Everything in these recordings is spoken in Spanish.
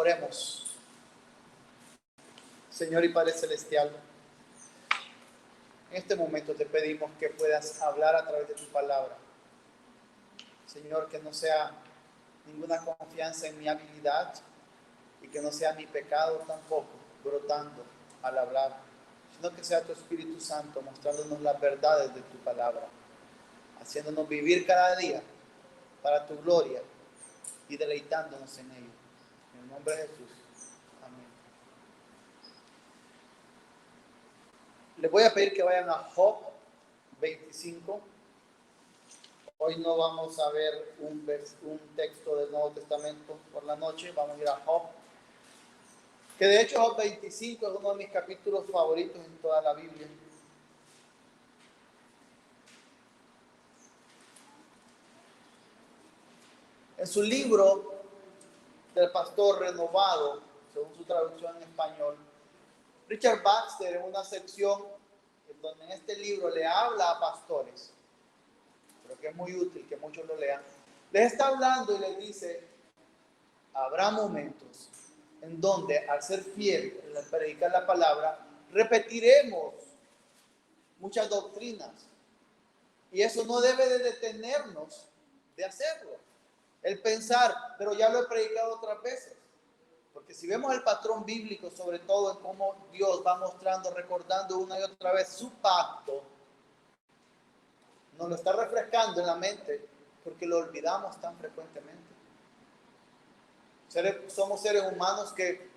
Oremos. Señor y Padre Celestial, en este momento te pedimos que puedas hablar a través de tu palabra. Señor, que no sea ninguna confianza en mi habilidad y que no sea mi pecado tampoco brotando al hablar, sino que sea tu Espíritu Santo mostrándonos las verdades de tu palabra, haciéndonos vivir cada día para tu gloria y deleitándonos en ello. En el nombre de Jesús. Amén. Les voy a pedir que vayan a Job 25. Hoy no vamos a ver un texto del Nuevo Testamento por la noche, vamos a ir a Job. Que de hecho Job 25 es uno de mis capítulos favoritos en toda la Biblia. En su libro del Pastor Renovado, según su traducción en español, Richard Baxter, en una sección en donde en este libro le habla a pastores, pero que es muy útil que muchos lo lean, les está hablando y les dice: habrá momentos en donde, al ser fiel en predicar la palabra, repetiremos muchas doctrinas, y eso no debe de detenernos de hacerlo. El pensar, pero ya lo he predicado otras veces. Porque si vemos el patrón bíblico, sobre todo en cómo Dios va mostrando, recordando una y otra vez su pacto, nos lo está refrescando en la mente porque lo olvidamos tan frecuentemente. Somos seres humanos que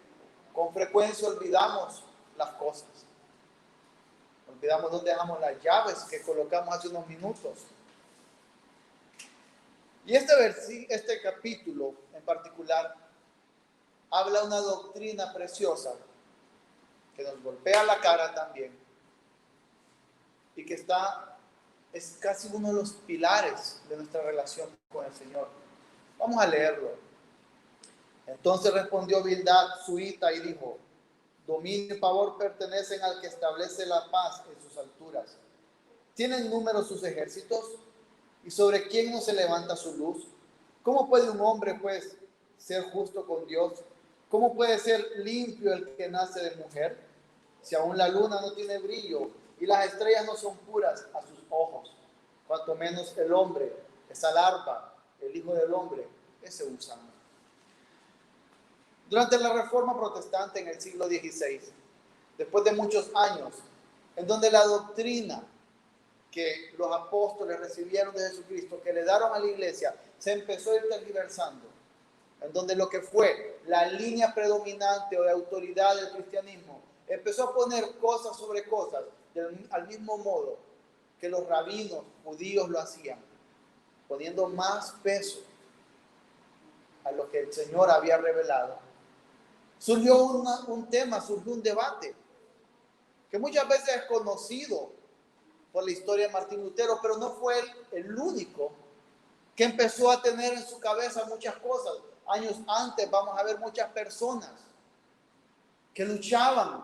con frecuencia olvidamos las cosas. Olvidamos dónde dejamos las llaves que colocamos hace unos minutos. Y este capítulo en particular habla una doctrina preciosa que nos golpea la cara también y que es casi uno de los pilares de nuestra relación con el Señor. Vamos a leerlo. Entonces respondió Bildad, suita, y dijo: dominio y favor pertenecen al que establece la paz en sus alturas. ¿Tienen número sus ejércitos? ¿Y sobre quién no se levanta su luz? ¿Cómo puede un hombre, pues, ser justo con Dios? ¿Cómo puede ser limpio el que nace de mujer? Si aún la luna no tiene brillo y las estrellas no son puras a sus ojos, cuanto menos el hombre, esa larva, el Hijo del Hombre, ese gusano. Durante la Reforma Protestante en el siglo XVI, después de muchos años, en donde la doctrina que los apóstoles recibieron de Jesucristo, que le daron a la iglesia, se empezó a ir tergiversando, en donde lo que fue la línea predominante o de autoridad del cristianismo empezó a poner cosas sobre cosas al mismo modo que los rabinos judíos lo hacían, poniendo más peso a lo que el Señor había revelado. Surgió un tema, surgió un debate que muchas veces es conocido por la historia de Martín Lutero, pero no fue el único que empezó a tener en su cabeza muchas cosas. Años antes vamos a ver muchas personas que luchaban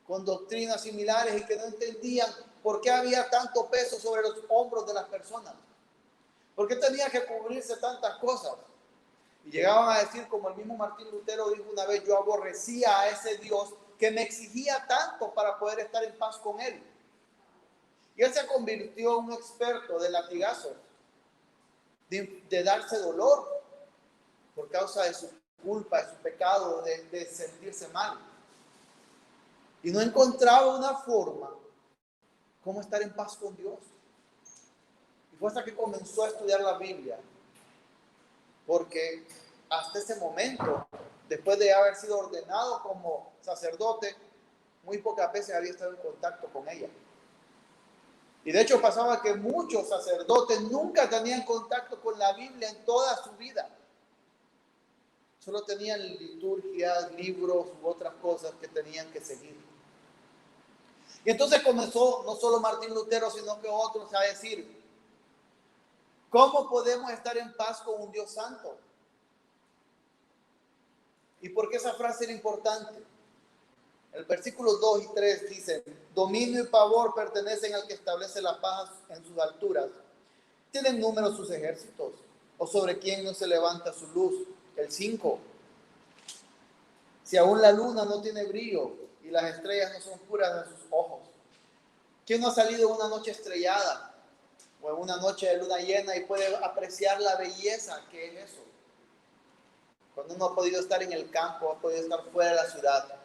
con doctrinas similares y que no entendían por qué había tanto peso sobre los hombros de las personas. ¿Por qué tenía que cubrirse tantas cosas? Y llegaban a decir, como el mismo Martín Lutero dijo una vez: yo aborrecía a ese Dios que me exigía tanto para poder estar en paz con él. Y él se convirtió en un experto de latigazos, de darse dolor por causa de su culpa, de su pecado, de sentirse mal. Y no encontraba una forma cómo estar en paz con Dios. Y fue hasta que comenzó a estudiar la Biblia, porque hasta ese momento, después de haber sido ordenado como sacerdote, muy pocas veces había estado en contacto con ella. Y de hecho pasaba que muchos sacerdotes nunca tenían contacto con la Biblia en toda su vida. Solo tenían liturgias, libros u otras cosas que tenían que seguir. Y entonces comenzó no solo Martín Lutero, sino que otros a decir: ¿cómo podemos estar en paz con un Dios santo? ¿Y por qué esa frase era importante? El versículo 2 y 3 dice: dominio y favor pertenecen al que establece la paz en sus alturas. ¿Tienen número sus ejércitos? ¿O sobre quién no se levanta su luz? El 5. Si aún la luna no tiene brillo y las estrellas no son puras en sus ojos. ¿Quién no ha salido en una noche estrellada o en una noche de luna llena y puede apreciar la belleza que es eso? Cuando uno ha podido estar en el campo, ha podido estar fuera de la ciudad.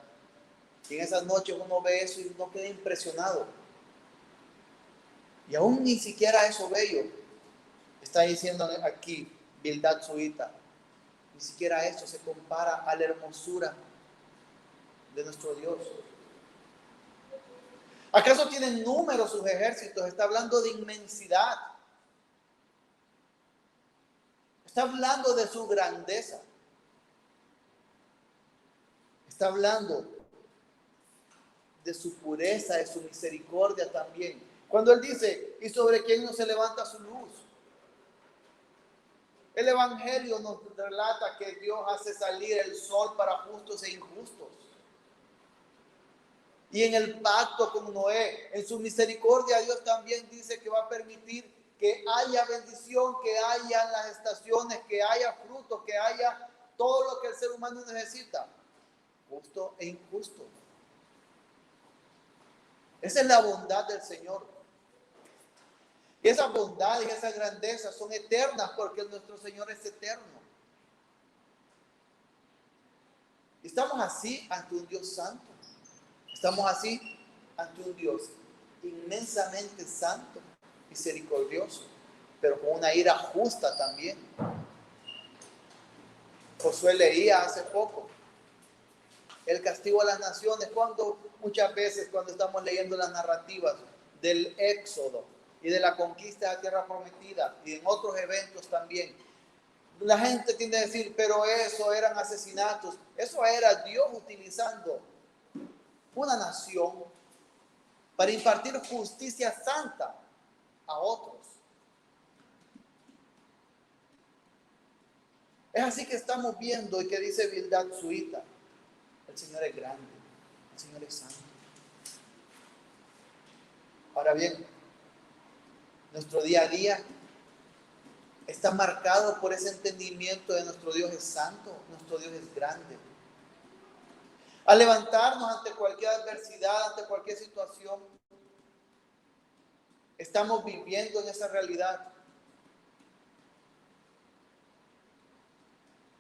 Y en esas noches uno ve eso y uno queda impresionado. Y aún ni siquiera eso bello, está diciendo aquí Bildad Suita, ni siquiera eso se compara a la hermosura de nuestro Dios. ¿Acaso tienen números sus ejércitos? Está hablando de inmensidad. Está hablando de su grandeza. Está hablando de su pureza, de su misericordia también. Cuando él dice, ¿y sobre quién no se levanta su luz? El Evangelio nos relata que Dios hace salir el sol para justos e injustos. Y en el pacto con Noé, en su misericordia, Dios también dice que va a permitir que haya bendición, que haya las estaciones, que haya fruto, que haya todo lo que el ser humano necesita, justo e injusto. Esa es la bondad del Señor. Y esa bondad y esa grandeza son eternas porque nuestro Señor es eterno. Estamos así ante un Dios santo. Estamos así ante un Dios inmensamente santo, misericordioso, pero con una ira justa también. Josué leía hace poco el castigo a las naciones, cuando muchas veces cuando estamos leyendo las narrativas del Éxodo y de la conquista de la tierra prometida y en otros eventos también, la gente tiende a decir, pero eso eran asesinatos, eso era Dios utilizando una nación para impartir justicia santa a otros. Es así que estamos viendo y que dice Bildad Suita, el Señor es grande, el Señor es santo. Ahora bien, nuestro día a día está marcado por ese entendimiento de nuestro Dios es santo, nuestro Dios es grande. Al levantarnos ante cualquier adversidad, ante cualquier situación, estamos viviendo en esa realidad.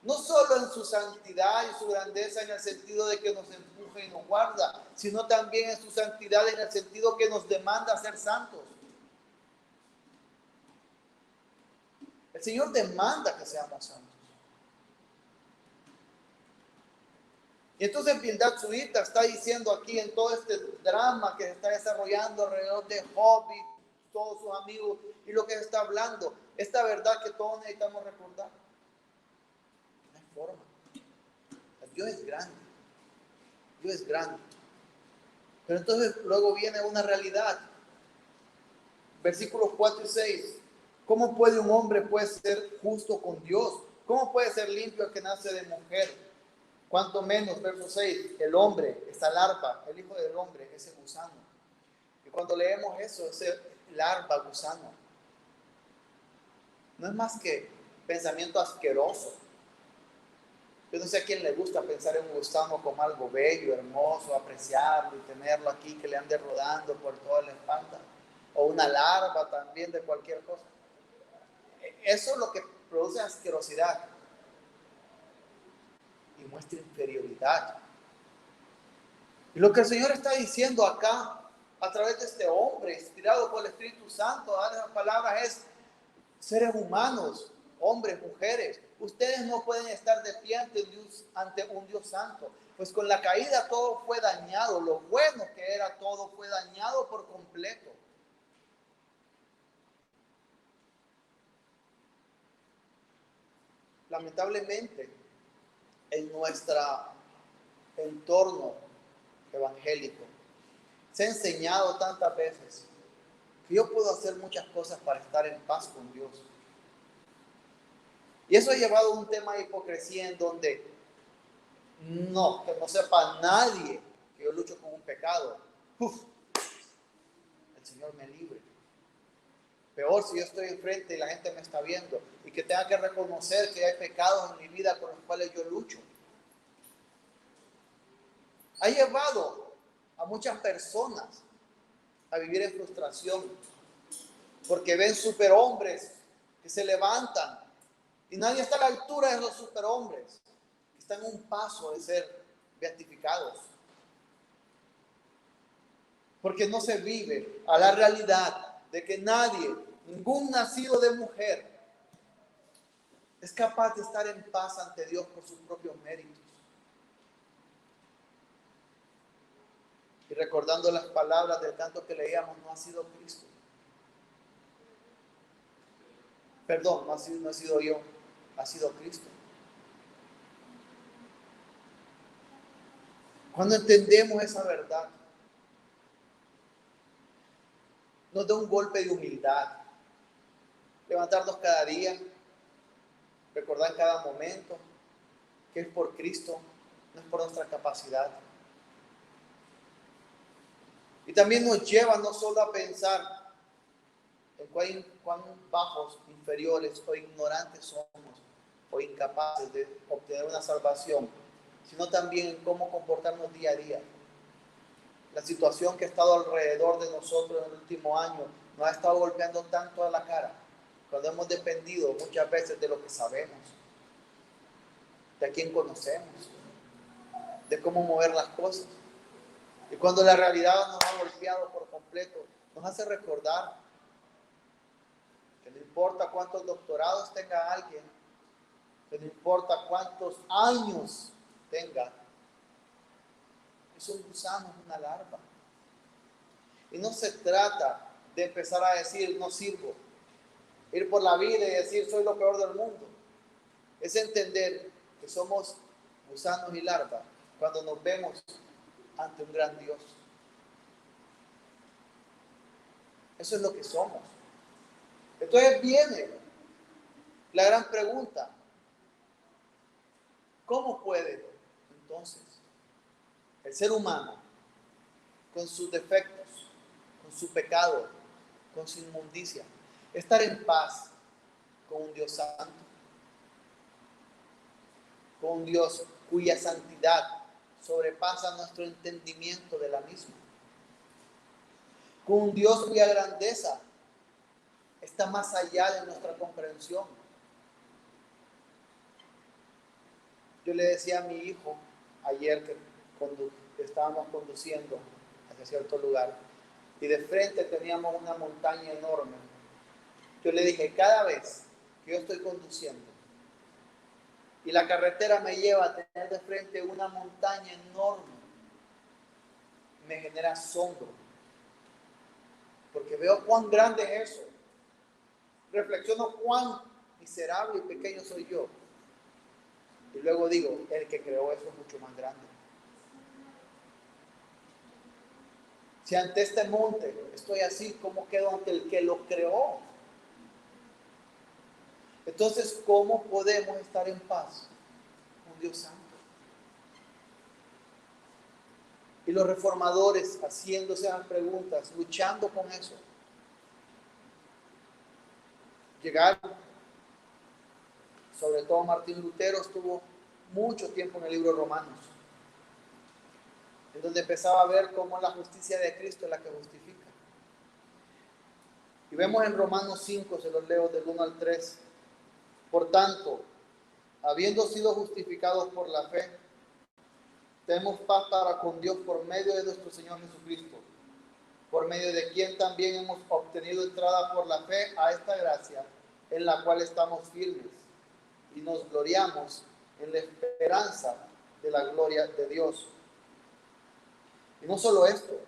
No solo en su santidad y su grandeza en el sentido de que nos empuja y nos guarda, sino también en su santidad en el sentido que nos demanda ser santos. El Señor demanda que seamos santos. Y entonces Bildad Suita está diciendo aquí en todo este drama que se está desarrollando alrededor de Job y todos sus amigos y lo que se está hablando, esta verdad que todos necesitamos recordar. No hay forma. Dios es grande. Dios es grande. Pero entonces luego viene una realidad. Versículos 4 y 6. ¿Cómo puede un hombre ser justo con Dios? ¿Cómo puede ser limpio el que nace de mujer? Cuanto menos, verso 6, el hombre, esa larva, el hijo del hombre, ese gusano. Y cuando leemos eso, ese larva, gusano, no es más que pensamiento asqueroso. Yo no sé a quién le gusta pensar en un gusano como algo bello, hermoso, apreciarlo y tenerlo aquí, que le ande rodando por toda la espalda. O una larva también de cualquier cosa. Eso es lo que produce asquerosidad y muestra inferioridad. Y lo que el Señor está diciendo acá, a través de este hombre, inspirado por el Espíritu Santo, a las palabras es, seres humanos, hombres, mujeres, ustedes no pueden estar de pie ante un Dios santo, pues con la caída todo fue dañado, lo bueno que era todo fue dañado por completo. Lamentablemente, en nuestro entorno evangélico, se ha enseñado tantas veces que yo puedo hacer muchas cosas para estar en paz con Dios. Y eso ha llevado a un tema de hipocresía en donde que no sepa nadie que yo lucho con un pecado. El Señor me libre. Peor si yo estoy enfrente y la gente me está viendo y que tenga que reconocer que hay pecados en mi vida con los cuales yo lucho. ha llevado a muchas personas a vivir en frustración, porque ven superhombres que se levantan y nadie está a la altura de esos superhombres, que están a un paso de ser beatificados. Porque no se vive a la realidad de que nadie, ningún nacido de mujer, es capaz de estar en paz ante Dios por sus propios méritos. Y recordando las palabras del canto que leíamos, no ha sido Cristo. Perdón, no ha sido yo, ha sido Cristo. Cuando entendemos esa verdad, nos da un golpe de humildad. Levantarnos cada día, recordar en cada momento que es por Cristo, no es por nuestra capacidad. Y también nos lleva no solo a pensar en cuán bajos, inferiores o ignorantes somos o incapaces de obtener una salvación, sino también en cómo comportarnos día a día. La situación que ha estado alrededor de nosotros en el último año nos ha estado golpeando tanto a la cara, cuando hemos dependido muchas veces de lo que sabemos, de a quién conocemos, de cómo mover las cosas. Y cuando la realidad nos ha golpeado por completo, nos hace recordar que no importa cuántos doctorados tenga alguien, que no importa cuántos años tenga, es un gusano, es una larva. Y no se trata de empezar a decir no sirvo, ir por la vida y decir soy lo peor del mundo. Es entender que somos gusanos y larvas cuando nos vemos ante un gran Dios. Eso es lo que somos. Entonces viene la gran pregunta: ¿cómo puede entonces el ser humano, con sus defectos, con su pecado, con su inmundicia, estar en paz con un Dios santo, con un Dios cuya santidad sobrepasa nuestro entendimiento de la misma, con un Dios cuya grandeza está más allá de nuestra comprensión? Yo le decía a mi hijo ayer que estábamos conduciendo hacia cierto lugar y de frente teníamos una montaña enorme. Yo le dije, cada vez que yo estoy conduciendo y la carretera me lleva a tener de frente una montaña enorme, me genera asombro, porque veo cuán grande es eso. Reflexiono cuán miserable y pequeño soy yo. Y luego digo, el que creó eso es mucho más grande. Si ante este monte estoy así, ¿cómo quedo ante el que lo creó? Entonces, ¿cómo podemos estar en paz con Dios Santo? Y los reformadores haciéndose las preguntas, luchando con eso. Llegaron, sobre todo Martín Lutero estuvo mucho tiempo en el libro de Romanos, en donde empezaba a ver cómo la justicia de Cristo es la que justifica. Y vemos en Romanos 5, se los leo del 1 al 3. Por tanto, habiendo sido justificados por la fe, tenemos paz para con Dios por medio de nuestro Señor Jesucristo, por medio de quien también hemos obtenido entrada por la fe a esta gracia, en la cual estamos firmes y nos gloriamos en la esperanza de la gloria de Dios. Y no solo esto,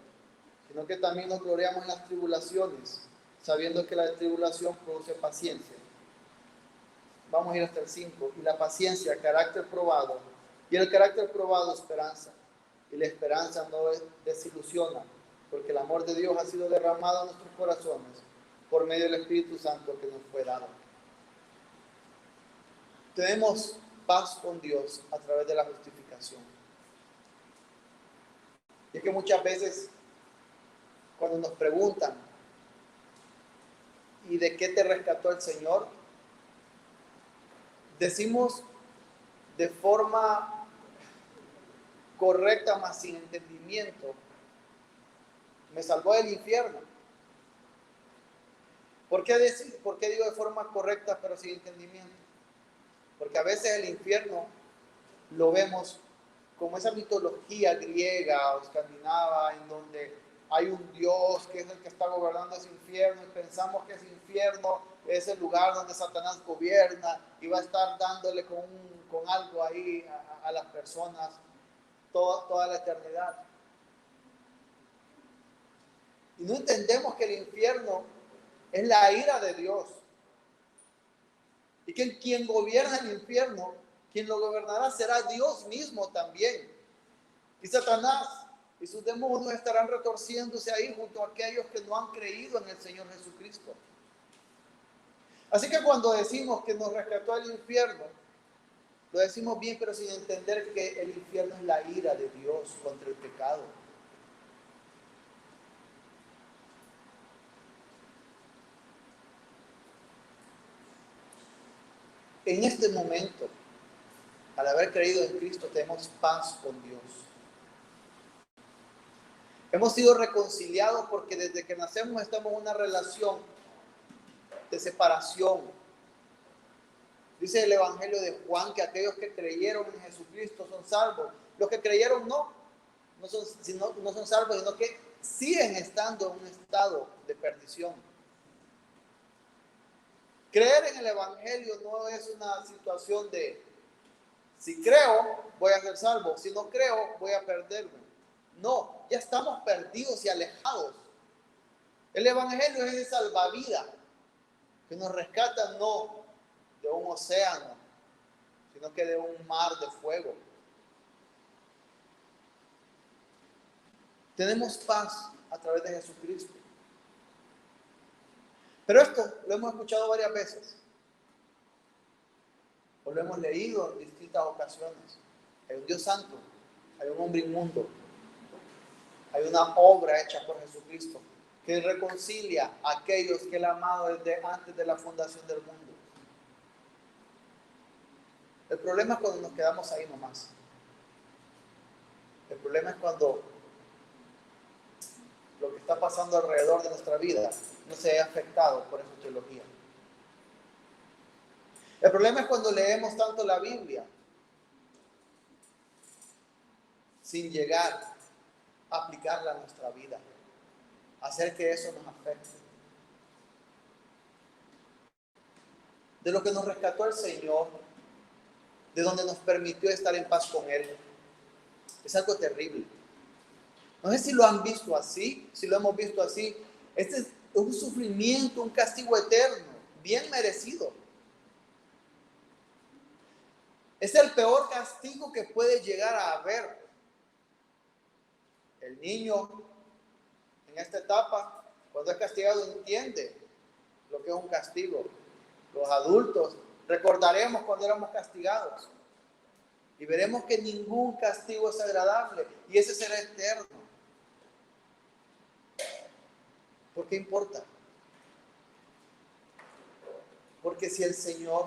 sino que también nos gloriamos en las tribulaciones, sabiendo que la tribulación produce paciencia. Vamos a ir hasta el 5. Y la paciencia, carácter probado, y el carácter probado, esperanza. Y la esperanza no desilusiona, porque el amor de Dios ha sido derramado en nuestros corazones por medio del Espíritu Santo que nos fue dado. Tenemos paz con Dios a través de la justificación. Y es que muchas veces cuando nos preguntan, ¿y de qué te rescató el Señor? Decimos de forma correcta, mas sin entendimiento, me salvó del infierno. ¿Por qué digo de forma correcta pero sin entendimiento? Porque a veces el infierno lo vemos como esa mitología griega o escandinava en donde hay un Dios que es el que está gobernando ese infierno y pensamos que ese infierno es el lugar donde Satanás gobierna y va a estar dándole con algo ahí a las personas toda la eternidad. Y no entendemos que el infierno es la ira de Dios. Y que quien gobierna el infierno, quien lo gobernará será Dios mismo también. Y Satanás y sus demonios estarán retorciéndose ahí junto a aquellos que no han creído en el Señor Jesucristo. Así que cuando decimos que nos rescató el infierno, lo decimos bien, pero sin entender que el infierno es la ira de Dios contra el pecado. En este momento, al haber creído en Cristo, tenemos paz con Dios. Hemos sido reconciliados porque desde que nacemos estamos en una relación de separación. Dice el Evangelio de Juan que aquellos que creyeron en Jesucristo son salvos. Los que creyeron no son salvos, sino que siguen estando en un estado de perdición. Creer en el Evangelio no es una situación de si creo voy a ser salvo, si no creo voy a perderme. No, ya estamos perdidos y alejados. El Evangelio es el salvavidas que nos rescata no de un océano, sino que de un mar de fuego. Tenemos paz a través de Jesucristo. Pero esto lo hemos escuchado varias veces, o lo hemos leído en distintas ocasiones. Hay un Dios santo, hay un hombre inmundo, hay una obra hecha por Jesucristo que reconcilia a aquellos que Él ha amado desde antes de la fundación del mundo. El problema es cuando nos quedamos ahí nomás. El problema es cuando lo que está pasando alrededor de nuestra vida no se ve afectado por esa teología. El problema es cuando leemos tanto la Biblia sin llegar a aplicarla a nuestra vida, hacer que eso nos afecte. De lo que nos rescató el Señor, de donde nos permitió estar en paz con Él, es algo terrible. No sé si lo han visto así, si lo hemos visto así. Este es un sufrimiento, un castigo eterno, bien merecido. Es el peor castigo que puede llegar a haber. El niño en esta etapa, cuando es castigado, entiende lo que es un castigo. Los adultos recordaremos cuando éramos castigados y veremos que ningún castigo es agradable y ese será eterno. ¿Por qué importa? Porque si el Señor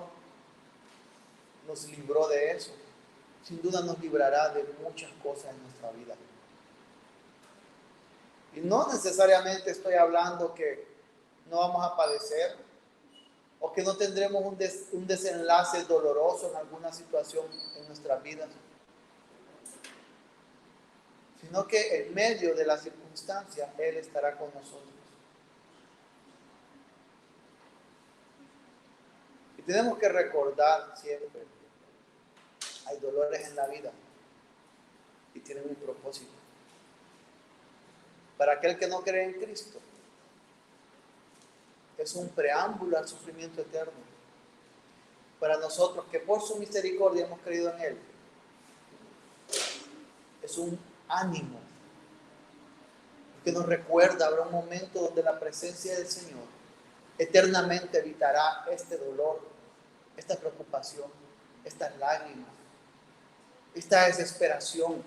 nos libró de eso, sin duda nos librará de muchas cosas en nuestra vida. Y no necesariamente estoy hablando que no vamos a padecer o que no tendremos un desenlace doloroso en alguna situación en nuestras vidas, sino que en medio de las circunstancias Él estará con nosotros. Y tenemos que recordar siempre, hay dolores en la vida y tienen un propósito. Para aquel que no cree en Cristo, es un preámbulo al sufrimiento eterno. Para nosotros que por su misericordia hemos creído en Él, es un ánimo que nos recuerda, habrá un momento donde la presencia del Señor eternamente evitará este dolor, esta preocupación, estas lágrimas, esta desesperación.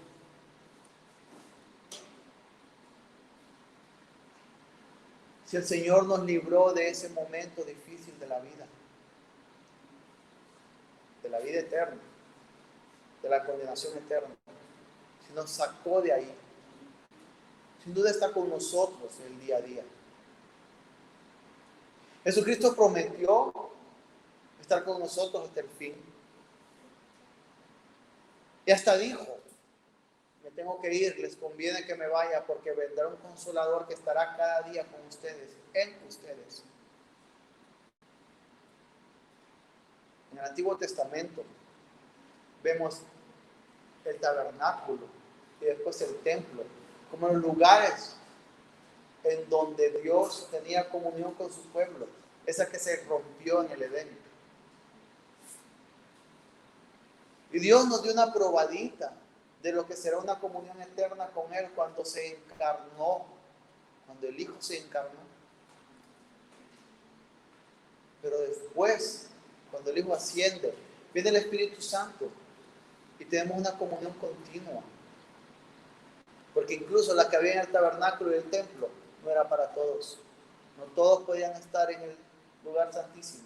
Si el Señor nos libró de ese momento difícil de la vida eterna, de la condenación eterna, nos sacó de ahí. Sin duda está con nosotros el día a día. Jesucristo prometió estar con nosotros hasta el fin. Y hasta dijo, me tengo que ir, les conviene que me vaya porque vendrá un consolador que estará cada día con ustedes, en ustedes. En el Antiguo Testamento vemos el tabernáculo y después el templo como los lugares en donde Dios tenía comunión con su pueblo, esa que se rompió en el Edén. Y Dios nos dio una probadita de lo que será una comunión eterna con Él cuando se encarnó, cuando el Hijo se encarnó. Pero después, cuando el Hijo asciende, viene el Espíritu Santo y tenemos una comunión continua. Porque incluso la que había en el tabernáculo y el templo no era para todos. No todos podían estar en el lugar santísimo.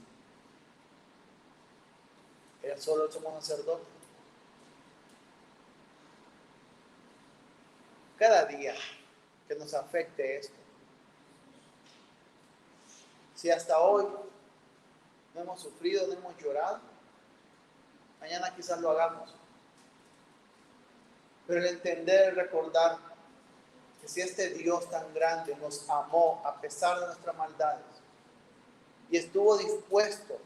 Era solo el sumo sacerdote. Cada día que nos afecte esto. Si hasta hoy no hemos sufrido, no hemos llorado, mañana quizás lo hagamos. Pero el entender, el recordar que si este Dios tan grande nos amó a pesar de nuestras maldades y estuvo dispuesto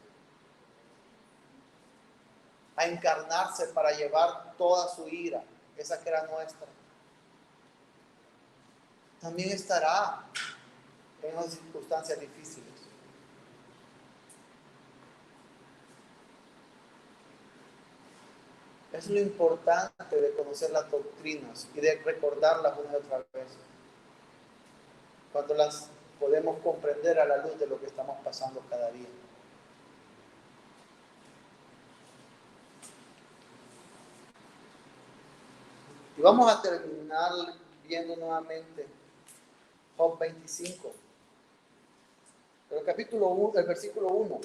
a encarnarse para llevar toda su ira, esa que era nuestra, también estará en unas circunstancias difíciles. Es lo importante de conocer las doctrinas y de recordarlas una y otra vez. Cuando las podemos comprender a la luz de lo que estamos pasando cada día. Y vamos a terminar viendo nuevamente Job 25. El capítulo 1, el versículo 1.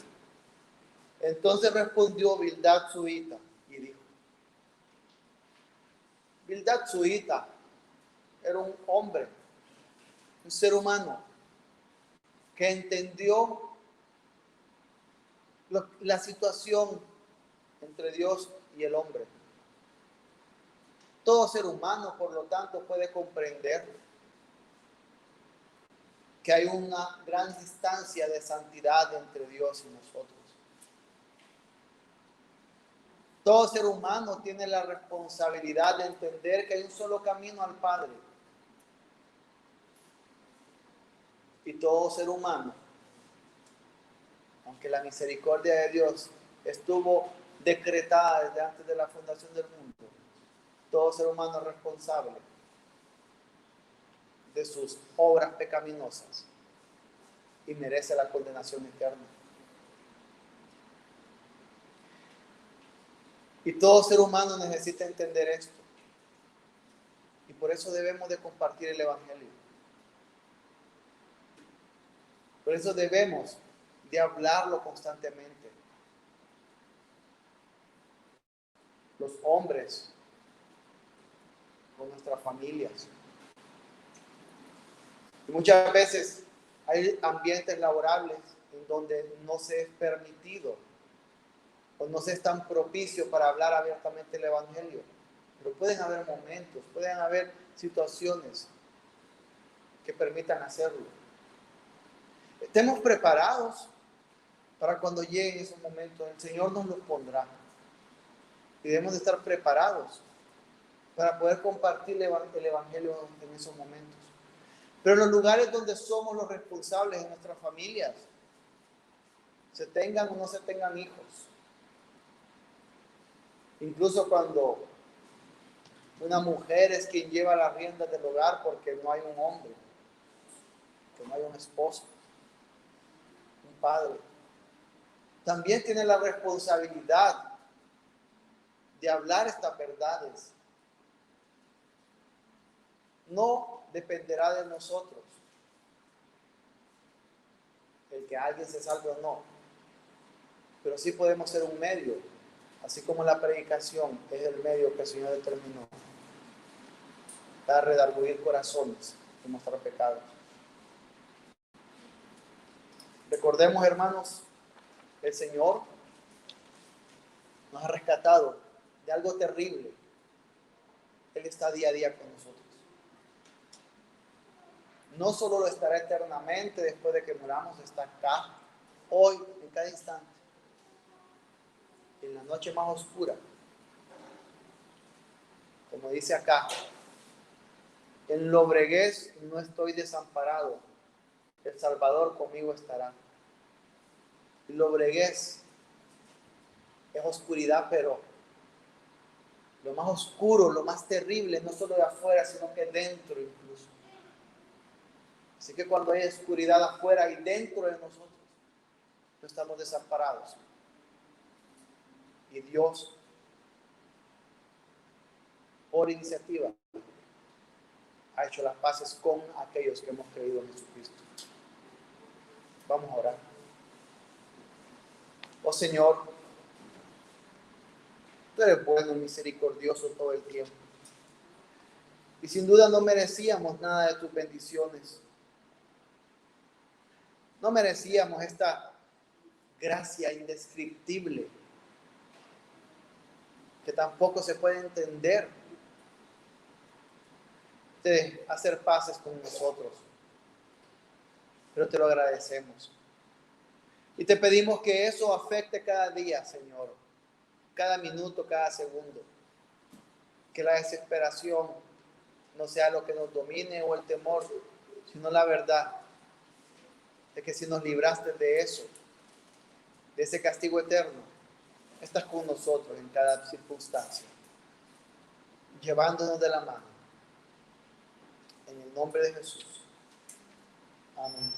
Entonces respondió Bildad suita y dijo. Bildad suita era un hombre, un ser humano, que entendió la situación entre Dios y el hombre. Todo ser humano, por lo tanto, puede comprender que hay una gran distancia de santidad entre Dios y nosotros. Todo ser humano tiene la responsabilidad de entender que hay un solo camino al Padre. Y todo ser humano, aunque la misericordia de Dios estuvo decretada desde antes de la fundación del mundo, todo ser humano es responsable de sus obras pecaminosas y merece la condenación eterna. Y todo ser humano necesita entender esto. Y por eso debemos de compartir el Evangelio. Por eso debemos de hablarlo constantemente. Los hombres, con nuestras familias. Y muchas veces hay ambientes laborables en donde no se es permitido o no se es tan propicio para hablar abiertamente el Evangelio. Pero pueden haber momentos, pueden haber situaciones que permitan hacerlo. Estemos preparados para cuando lleguen esos momentos. El Señor nos los pondrá. Y debemos de estar preparados para poder compartir el Evangelio en esos momentos. Pero en los lugares donde somos los responsables en nuestras familias, se tengan o no se tengan hijos, incluso cuando una mujer es quien lleva las riendas del hogar porque no hay un hombre, que no hay un esposo, un padre, también tiene la responsabilidad de hablar estas verdades. No dependerá de nosotros el que alguien se salve o no, pero sí podemos ser un medio, así como la predicación es el medio que el Señor determinó. para redarguir corazones y mostrar pecados. Recordemos, hermanos, el Señor nos ha rescatado de algo terrible. Él está día a día con nosotros. No solo lo estará eternamente después de que muramos, está acá, hoy, en cada instante. En la noche más oscura, como dice acá, en lobreguez no estoy desamparado, el Salvador conmigo estará. Lobreguez es oscuridad, pero lo más oscuro, lo más terrible, no solo de afuera, sino que dentro incluso. Así que cuando hay oscuridad afuera y dentro de nosotros, no estamos desamparados. Y Dios, por iniciativa, ha hecho las paces con aquellos que hemos creído en Jesucristo. Vamos a orar. Oh Señor, tú eres bueno y misericordioso todo el tiempo. Y sin duda no merecíamos nada de tus bendiciones. No merecíamos esta gracia indescriptible que tampoco se puede entender de hacer paces con nosotros. Pero te lo agradecemos. Y te pedimos que eso afecte cada día, Señor. Cada minuto, cada segundo. Que la desesperación no sea lo que nos domine o el temor, sino la verdad de que si nos libraste de eso, de ese castigo eterno, estás con nosotros en cada circunstancia, llevándonos de la mano. En el nombre de Jesús. Amén.